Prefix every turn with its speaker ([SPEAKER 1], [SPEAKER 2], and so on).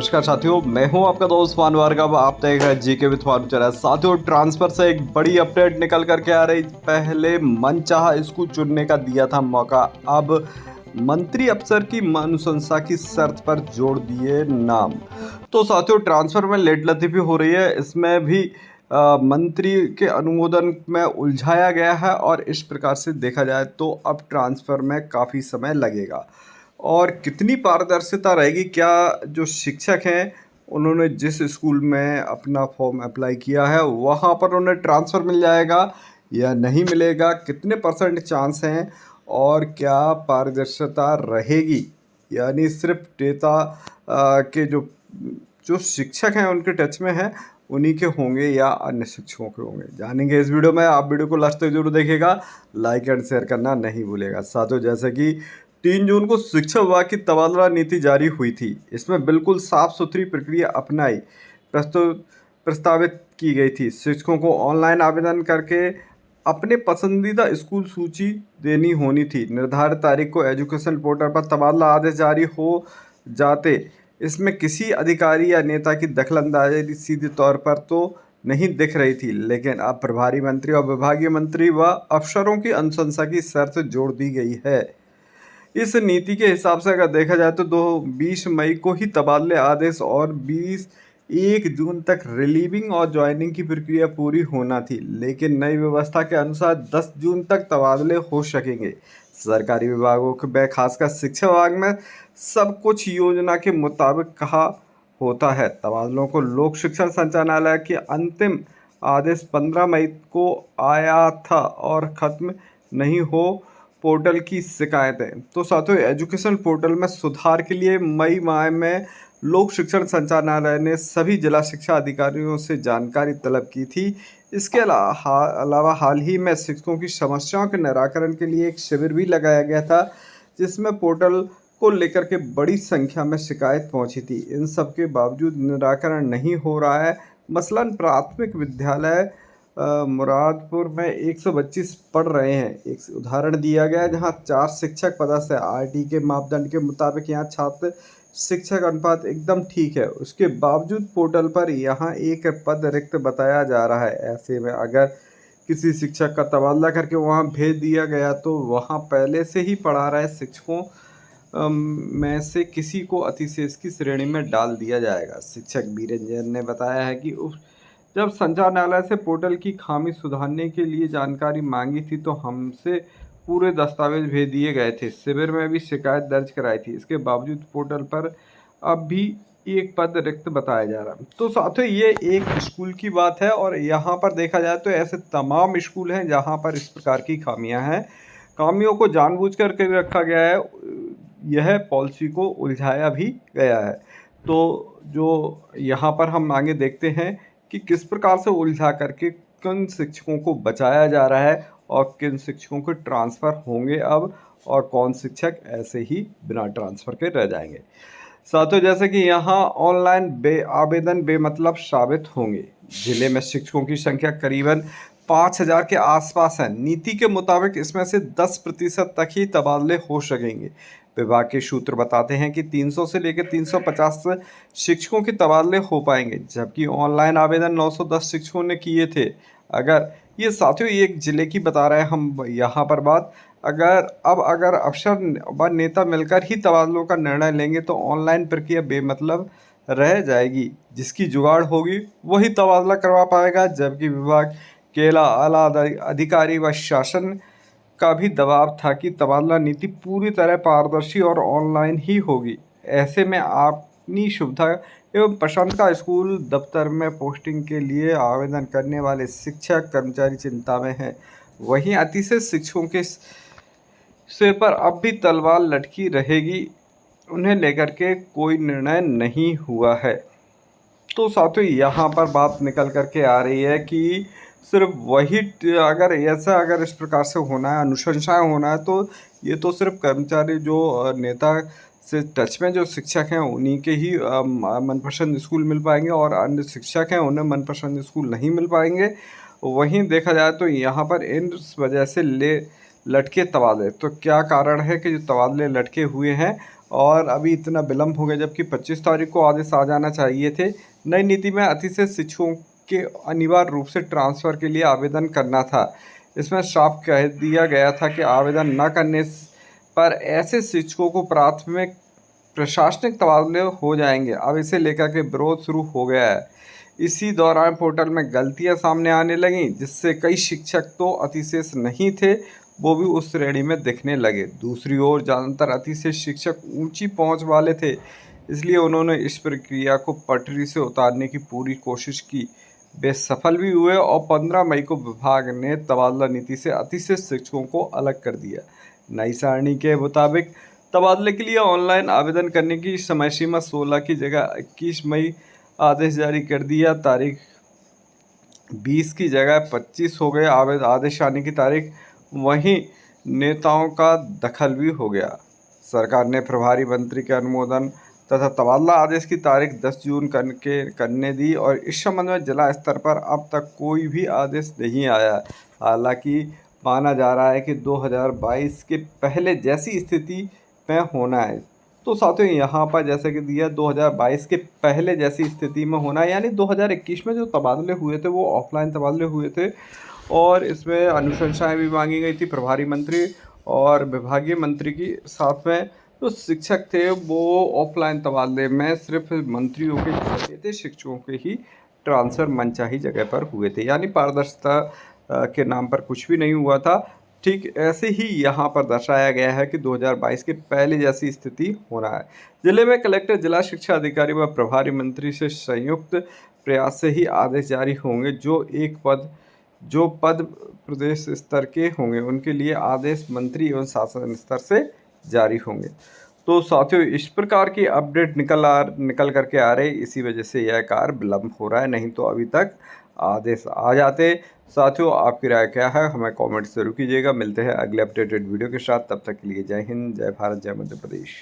[SPEAKER 1] नमस्कार साथियों, मैं हूं आपका दोस्त भानु भार्गव। आप देख रहे हैं जीके विद भानु चैनल। साथियों, ट्रांसफर से एक बड़ी अपडेट निकल करके आ रही। पहले मनचाहा स्कूल चुनने का दिया था मौका, अब मंत्री अफसर की अनुशंसा की शर्त पर जोड़ दिए नाम। तो साथियों, ट्रांसफर में लेटलतीफी हो रही है। इसमें भी मंत्री के अनुमोदन में उलझाया गया है और इस प्रकार से देखा जाए तो अब ट्रांसफर में काफ़ी समय लगेगा। और कितनी पारदर्शिता रहेगी, क्या जो शिक्षक हैं उन्होंने जिस स्कूल में अपना फॉर्म अप्लाई किया है वहाँ पर उन्हें ट्रांसफ़र मिल जाएगा या नहीं मिलेगा, कितने परसेंट चांस हैं और क्या पारदर्शिता रहेगी, यानी सिर्फ डेटा के जो जो शिक्षक हैं उनके टच में हैं उन्हीं के होंगे या अन्य शिक्षकों के होंगे, जानेंगे इस वीडियो में। आप वीडियो को लास्ट तक जरूर देखिएगा, लाइक एंड शेयर करना नहीं भूलेगा। साथियों, जैसे कि 3 जून को शिक्षा विभाग की तबादला नीति जारी हुई थी। इसमें बिल्कुल साफ सुथरी प्रक्रिया अपनाई प्रस्तावित की गई थी। शिक्षकों को ऑनलाइन आवेदन करके अपने पसंदीदा स्कूल सूची देनी होनी थी। निर्धारित तारीख को एजुकेशन पोर्टल पर तबादला आदेश जारी हो जाते। इसमें किसी अधिकारी या नेता की दखलंदाजी सीधे तौर पर तो नहीं दिख रही थी, लेकिन अब प्रभारी मंत्री और विभागीय मंत्री व अफसरों की अनुशंसा की शर्त जोड़ दी गई है। इस नीति के हिसाब से अगर देखा जाए तो 20 मई को ही तबादले आदेश और 1 जून तक रिलीविंग और ज्वाइनिंग की प्रक्रिया पूरी होना थी, लेकिन नई व्यवस्था के अनुसार 10 जून तक तबादले हो सकेंगे। सरकारी विभागों में खासकर शिक्षा विभाग में सब कुछ योजना के मुताबिक कहा होता है। तबादलों को लोक शिक्षण संचालनालय के अंतिम आदेश 15 मई को आया था और ख़त्म नहीं हो पोर्टल की शिकायतें। तो साथियों, एजुकेशन पोर्टल में सुधार के लिए मई माह में लोक शिक्षण संचालनालय ने सभी जिला शिक्षा अधिकारियों से जानकारी तलब की थी। इसके अलावा हाल ही में शिक्षकों की समस्याओं के निराकरण के लिए एक शिविर भी लगाया गया था, जिसमें पोर्टल को लेकर के बड़ी संख्या में शिकायत पहुंची थी। इन सब के बावजूद निराकरण नहीं हो रहा है। मसलन प्राथमिक विद्यालय मुरादपुर में 125 पढ़ रहे हैं। एक उदाहरण दिया गया जहां 4 शिक्षक पदस्थ है। आरटी के मापदंड के मुताबिक यहां छात्र शिक्षक अनुपात एकदम ठीक है, उसके बावजूद पोर्टल पर यहां एक पद रिक्त बताया जा रहा है। ऐसे में अगर किसी शिक्षक का तबादला करके वहां भेज दिया गया तो वहां पहले से ही पढ़ा रहे शिक्षकों में से किसी को अतिशेष की श्रेणी में डाल दिया जाएगा। शिक्षक बीरेन जैन ने बताया है कि जब संचालनालय से पोर्टल की खामी सुधारने के लिए जानकारी मांगी थी तो हमसे पूरे दस्तावेज भेज दिए गए थे। शिविर में भी शिकायत दर्ज कराई थी, इसके बावजूद पोर्टल पर अब भी एक पद रिक्त बताया जा रहा है। तो साथियों, ये एक स्कूल की बात है और यहाँ पर देखा जाए तो ऐसे तमाम स्कूल हैं जहाँ पर इस प्रकार की खामियाँ हैं। खामियों को जानबूझकर के रखा गया है, यह पॉलिसी को उलझाया भी गया है। तो जो यहाँ पर हम आगे देखते हैं कि किस प्रकार से उलझा करके किन शिक्षकों को बचाया जा रहा है और किन शिक्षकों के ट्रांसफ़र होंगे अब, और कौन शिक्षक ऐसे ही बिना ट्रांसफ़र के रह जाएंगे। साथियों, जैसे कि यहाँ ऑनलाइन आवेदन बेमतलब साबित होंगे। जिले में शिक्षकों की संख्या करीबन 5,000 के आसपास है। नीति के मुताबिक इसमें से 10% तक ही तबादले हो सकेंगे। विभाग के सूत्र बताते हैं कि 300 से लेकर 350 शिक्षकों के तबादले हो पाएंगे, जबकि ऑनलाइन आवेदन 910 शिक्षकों ने किए थे। अगर ये साथियों एक जिले की बता रहे हैं हम यहाँ पर बात, अगर अफसर व नेता मिलकर ही तबादलों का निर्णय लेंगे तो ऑनलाइन प्रक्रिया बेमतलब रह जाएगी। जिसकी जुगाड़ होगी वही तबादला करवा पाएगा, जबकि विभाग के आला अधिकारी व शासन का भी दबाव था कि तबादला नीति पूरी तरह पारदर्शी और ऑनलाइन ही होगी। ऐसे में अपनी सुविधा एवं पसंद का स्कूल दफ्तर में पोस्टिंग के लिए आवेदन करने वाले शिक्षक कर्मचारी चिंता में हैं। वहीं अतिशय शिक्षकों के सिर पर अब भी तलवार लटकी रहेगी, उन्हें लेकर के कोई निर्णय नहीं हुआ है। तो साथियों, यहाँ पर बात निकल करके आ रही है कि सिर्फ वही अगर इस प्रकार से होना है, अनुशंसाएं होना है, तो ये तो सिर्फ कर्मचारी जो नेता से टच में जो शिक्षक हैं उन्हीं के ही मनपसंद स्कूल मिल पाएंगे और अन्य शिक्षक हैं उन्हें मनपसंद स्कूल नहीं मिल पाएंगे। वहीं देखा जाए तो यहाँ पर इस वजह से लटके तबादले, तो क्या कारण है कि जो तबादले लटके हुए हैं और अभी इतना विलम्ब हो गया, जबकि 25 तारीख को आदेश आ जाना चाहिए थे। नई नीति में अतिथि शिक्षकों के अनिवार्य रूप से ट्रांसफ़र के लिए आवेदन करना था। इसमें साफ कह दिया गया था कि आवेदन न करने पर ऐसे शिक्षकों को प्राथमिक प्रशासनिक तबादले हो जाएंगे। अब इसे लेकर के विरोध शुरू हो गया है। इसी दौरान पोर्टल में गलतियां सामने आने लगीं, जिससे कई शिक्षक तो अतिशेष नहीं थे, वो भी उस श्रेणी में दिखने लगे। दूसरी ओर ज़्यादातर अतिशेष शिक्षक ऊंची पहुंच वाले थे, इसलिए उन्होंने इस प्रक्रिया को पटरी से उतारने की पूरी कोशिश की। वे सफल भी हुए और 15 मई को विभाग ने तबादला नीति से अतिशेष शिक्षकों को अलग कर दिया। नई सारणी के मुताबिक तबादले के लिए ऑनलाइन आवेदन करने की समय सीमा 16 की जगह 21 मई आदेश जारी कर दिया। तारीख 20 की जगह 25 हो गए आदेश आने की तारीख। वहीं नेताओं का दखल भी हो गया। सरकार ने प्रभारी मंत्री के अनुमोदन तथा तबादला आदेश की तारीख 10 जून करने दी और इस संबंध में जिला स्तर पर अब तक कोई भी आदेश नहीं आया। हालांकि माना जा रहा है कि 2022 के पहले जैसी स्थिति में होना है। तो साथियों यहाँ पर जैसे कि दिया 2022 के पहले जैसी स्थिति में होना है, यानी 2021 में जो तबादले हुए थे वो ऑफलाइन तबादले हुए थे और इसमें अनुशंसाएं भी मांगी गई थी प्रभारी मंत्री और विभागीय मंत्री की। साथ में जो शिक्षक थे वो ऑफलाइन तबादले में सिर्फ मंत्रियों के जगह थे, शिक्षकों के ही ट्रांसफ़र मनचाही जगह पर हुए थे, यानी पारदर्शिता के नाम पर कुछ भी नहीं हुआ था। ठीक ऐसे ही यहाँ पर दर्शाया गया है कि 2022 के पहले जैसी स्थिति होना है। जिले में कलेक्टर, जिला शिक्षा अधिकारी व प्रभारी मंत्री से संयुक्त प्रयास से ही आदेश जारी होंगे। जो पद प्रदेश स्तर के होंगे उनके लिए आदेश मंत्री एवं शासन स्तर से जारी होंगे। तो साथियों इस प्रकार की अपडेट निकल करके आ रही, इसी वजह से यह कार्य विलम्ब हो रहा है, नहीं तो अभी तक आदेश आ जाते। साथियों आपकी राय क्या है हमें कमेंट जरूर कीजिएगा। मिलते हैं अगले अपडेटेड वीडियो के साथ, तब तक के लिए जय हिंद, जय भारत, जय मध्य प्रदेश।